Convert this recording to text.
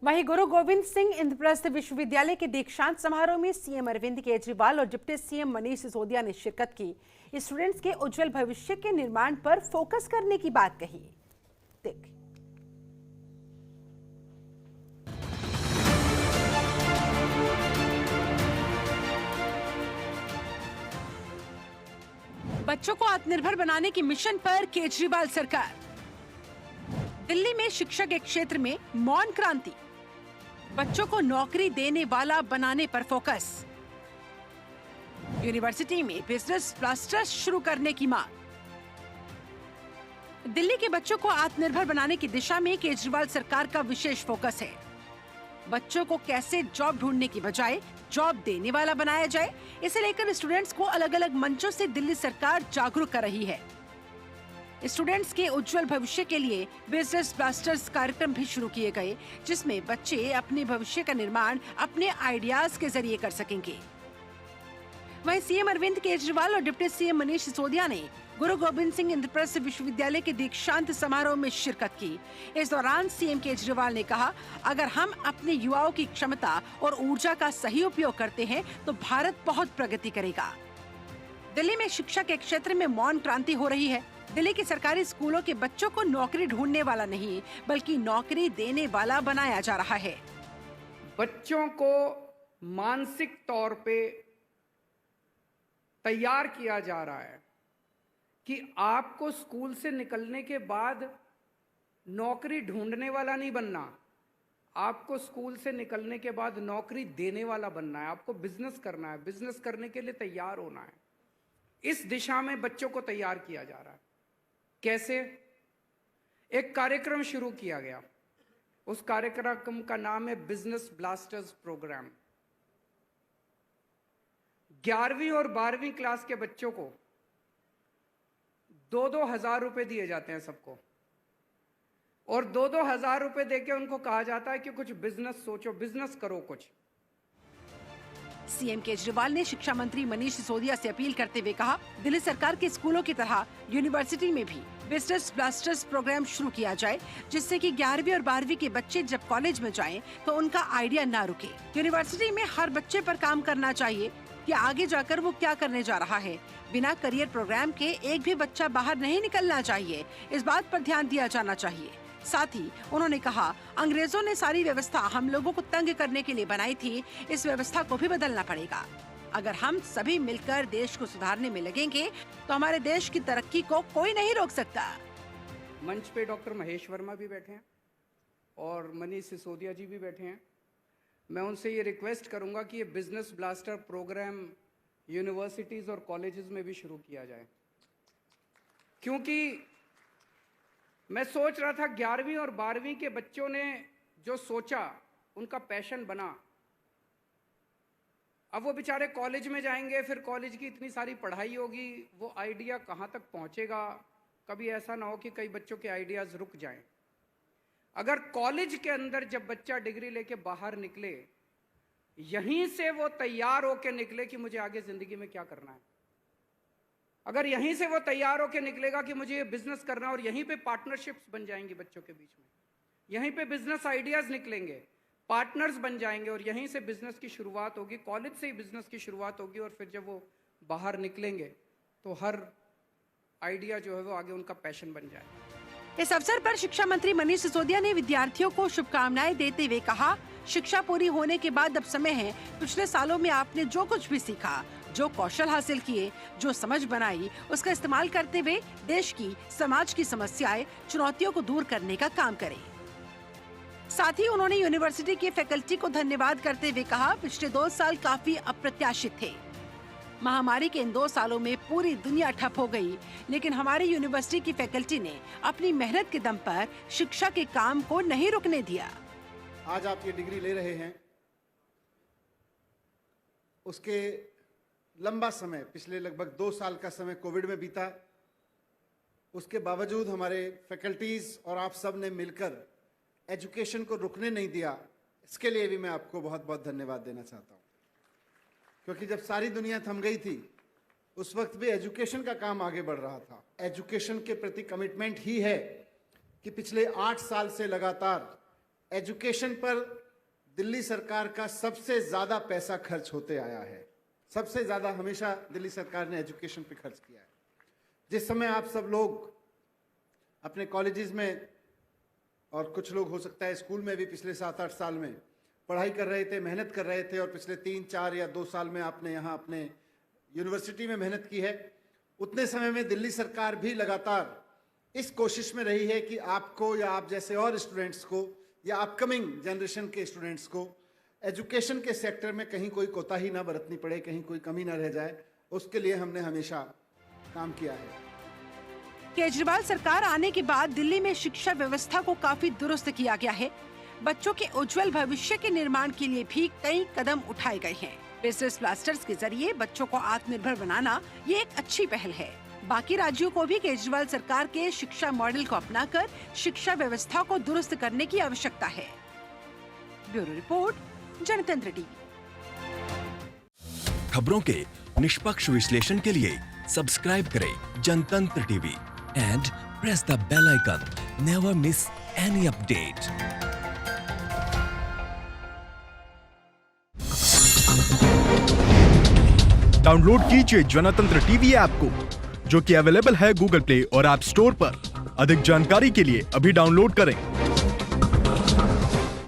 वहीं गुरु गोविंद सिंह इंद्रप्रस्थ विश्वविद्यालय के दीक्षांत समारोह में सीएम अरविंद केजरीवाल और डिप्टी सीएम मनीष सिसोदिया ने शिरकत की। स्टूडेंट्स के उज्जवल भविष्य के निर्माण पर फोकस करने की बात कही। देख बच्चों को आत्मनिर्भर बनाने की मिशन पर केजरीवाल सरकार। दिल्ली में शिक्षा के क्षेत्र में मौन क्रांति, बच्चों को नौकरी देने वाला बनाने पर फोकस। यूनिवर्सिटी में बिजनेस क्लस्टर्स शुरू करने की मांग। दिल्ली के बच्चों को आत्मनिर्भर बनाने की दिशा में केजरीवाल सरकार का विशेष फोकस है। बच्चों को कैसे जॉब ढूंढने की बजाय जॉब देने वाला बनाया जाए, इसे लेकर स्टूडेंट्स को अलग अलग मंचों से दिल्ली सरकार जागरूक कर रही है। स्टूडेंट्स के उज्जवल भविष्य के लिए बिजनेस ब्लास्टर्स कार्यक्रम भी शुरू किए गए, जिसमें बच्चे अपने भविष्य का निर्माण अपने आइडियाज के जरिए कर सकेंगे। वहीं सीएम अरविंद केजरीवाल और डिप्टी सीएम मनीष सिसोदिया ने गुरु गोविंद सिंह इंद्रप्रस्थ विश्वविद्यालय के दीक्षांत समारोह में शिरकत की। इस दौरान सीएम केजरीवाल ने कहा, अगर हम अपने युवाओं की क्षमता और ऊर्जा का सही उपयोग करते हैं तो भारत बहुत प्रगति करेगा। दिल्ली में शिक्षा के क्षेत्र में मौन क्रांति हो रही है। दिल्ली के सरकारी स्कूलों के बच्चों को नौकरी ढूंढने वाला नहीं, बल्कि नौकरी देने वाला बनाया जा रहा है। बच्चों को मानसिक तौर पे तैयार किया जा रहा है कि आपको स्कूल से निकलने के बाद नौकरी ढूंढने वाला नहीं बनना, आपको स्कूल से निकलने के बाद नौकरी देने वाला बनना है। आपको बिजनेस करना है, बिजनेस करने के लिए तैयार होना है। इस दिशा में बच्चों को तैयार किया जा रहा है। कैसे? एक कार्यक्रम शुरू किया गया। उस कार्यक्रम का नाम है बिजनेस ब्लास्टर्स प्रोग्राम। 11वीं और 12वीं क्लास के बच्चों को 2-2 हजार रुपए दिए जाते हैं सबको, और 2-2 हजार रुपए देके उनको कहा जाता है कि कुछ बिजनेस सोचो, बिजनेस करो कुछ। सीएम केजरीवाल ने शिक्षा मंत्री मनीष सिसोदिया से अपील करते हुए कहा, दिल्ली सरकार के स्कूलों की तरह यूनिवर्सिटी में भी बिजनेस ब्लास्टर्स प्रोग्राम शुरू किया जाए, जिससे कि 11वीं और 12वीं के बच्चे जब कॉलेज में जाएं तो उनका आइडिया ना रुके। यूनिवर्सिटी में हर बच्चे पर काम करना चाहिए कि आगे जाकर वो क्या करने जा रहा है। बिना करियर प्रोग्राम के एक भी बच्चा बाहर नहीं निकलना चाहिए, इस बात पर ध्यान दिया जाना चाहिए। साथ ही उन्होंने कहा, अंग्रेजों ने सारी व्यवस्था हम लोगों को तंग करने के लिए बनाई थी, इस व्यवस्था को भी बदलना पड़ेगा। अगर हम सभी मिलकर देश को सुधारने में लगेंगे तो हमारे देश की तरक्की को कोई नहीं रोक सकता। मंच पे डॉक्टर महेश वर्मा भी बैठे हैं और मनीष सिसोदिया जी भी बैठे हैं। मैं उनसे ये रिक्वेस्ट करूंगा कि ये बिजनेस ब्लास्टर प्रोग्राम यूनिवर्सिटीज और कॉलेजेस में भी शुरू किया जाए, क्योंकि मैं सोच रहा था 11वीं और 12वीं के बच्चों ने जो सोचा उनका पैशन बना। अब वो बेचारे कॉलेज में जाएंगे, फिर कॉलेज की इतनी सारी पढ़ाई होगी, वो आइडिया कहाँ तक पहुँचेगा। कभी ऐसा ना हो कि कई बच्चों के आइडियाज़ रुक जाएं। अगर कॉलेज के अंदर जब बच्चा डिग्री लेके बाहर निकले, यहीं से वो तैयार होके निकले कि मुझे आगे ज़िंदगी में क्या करना है। अगर यहीं से वो तैयार होके निकलेगा कि मुझे ये बिजनेस करना है, और यहीं पे पार्टनरशिप्स बन जाएंगी बच्चों के बीच में, यहीं पे बिजनेस आइडियाज़ निकलेंगे, पार्टनर्स बन जाएंगे और यहीं से बिजनेस की शुरुआत होगी। कॉलेज से ही बिजनेस की शुरुआत होगी और फिर जब वो बाहर निकलेंगे तो हर आइडिया जो है वो आगे उनका पैशन बन जाए। इस अवसर पर शिक्षा मंत्री मनीष सिसोदिया ने विद्यार्थियों को शुभकामनाएं देते हुए कहा, शिक्षा पूरी होने के बाद अब समय है, पिछले सालों में आपने जो कुछ भी सीखा, जो कौशल हासिल किए, जो समझ बनाई, उसका इस्तेमाल करते हुए देश की, समाज की समस्याएं, चुनौतियों को दूर करने का काम करें। साथ ही उन्होंने यूनिवर्सिटी की फैकल्टी को धन्यवाद करते हुए कहा, पिछले 2 साल काफी अप्रत्याशित थे। महामारी के इन 2 सालों में पूरी दुनिया ठप हो गई, लेकिन हमारी यूनिवर्सिटी की फैकल्टी ने अपनी मेहनत के दम पर शिक्षा के काम को नहीं रुकने दिया। आज आप ये डिग्री ले रहे हैं, उसके लंबा समय, पिछले लगभग 2 साल का समय कोविड में बीता। उसके बावजूद हमारे फैकल्टीज और आप सब ने मिलकर एजुकेशन को रुकने नहीं दिया। इसके लिए भी मैं आपको बहुत बहुत धन्यवाद देना चाहता हूँ, क्योंकि जब सारी दुनिया थम गई थी उस वक्त भी एजुकेशन का काम आगे बढ़ रहा था। एजुकेशन के प्रति कमिटमेंट ही है कि पिछले 8 साल से लगातार एजुकेशन पर दिल्ली सरकार का सबसे ज्यादा पैसा खर्च होते आया है। सबसे ज्यादा हमेशा दिल्ली सरकार ने एजुकेशन पे खर्च किया है। जिस समय आप सब लोग अपने कॉलेजेस में और कुछ लोग हो सकता है स्कूल में भी पिछले 7-8 साल में पढ़ाई कर रहे थे, मेहनत कर रहे थे, और पिछले 3-4 या 2 साल में आपने यहाँ अपने यूनिवर्सिटी में मेहनत की है, उतने समय में दिल्ली सरकार भी लगातार इस कोशिश में रही है कि आपको या आप जैसे और स्टूडेंट्स को या अपकमिंग जनरेशन के स्टूडेंट्स को एजुकेशन के सेक्टर में कहीं कोई कोताही ना बरतनी पड़े, कहीं कोई कमी ना रह जाए, उसके लिए हमने हमेशा काम किया है। केजरीवाल सरकार आने के बाद दिल्ली में शिक्षा व्यवस्था को काफी दुरुस्त किया गया है। बच्चों के उज्जवल भविष्य के निर्माण के लिए भी कई कदम उठाए गए हैं। बिजनेस ब्लास्टर्स के जरिए बच्चों को आत्मनिर्भर बनाना ये एक अच्छी पहल है। बाकी राज्यों को भी केजरीवाल सरकार के शिक्षा मॉडल को अपनाकर शिक्षा व्यवस्था को दुरुस्त करने की आवश्यकता है। Bureau report, Jantantra TV. खबरों के निष्पक्ष विश्लेषण के लिए सब्सक्राइब करें Jantantra TV and press the bell icon. Never miss any update. Download कीजिए जनतंत्र टीवी ऐप को, जो कि अवेलेबल है गूगल प्ले और ऐप स्टोर पर। अधिक जानकारी के लिए अभी डाउनलोड करें।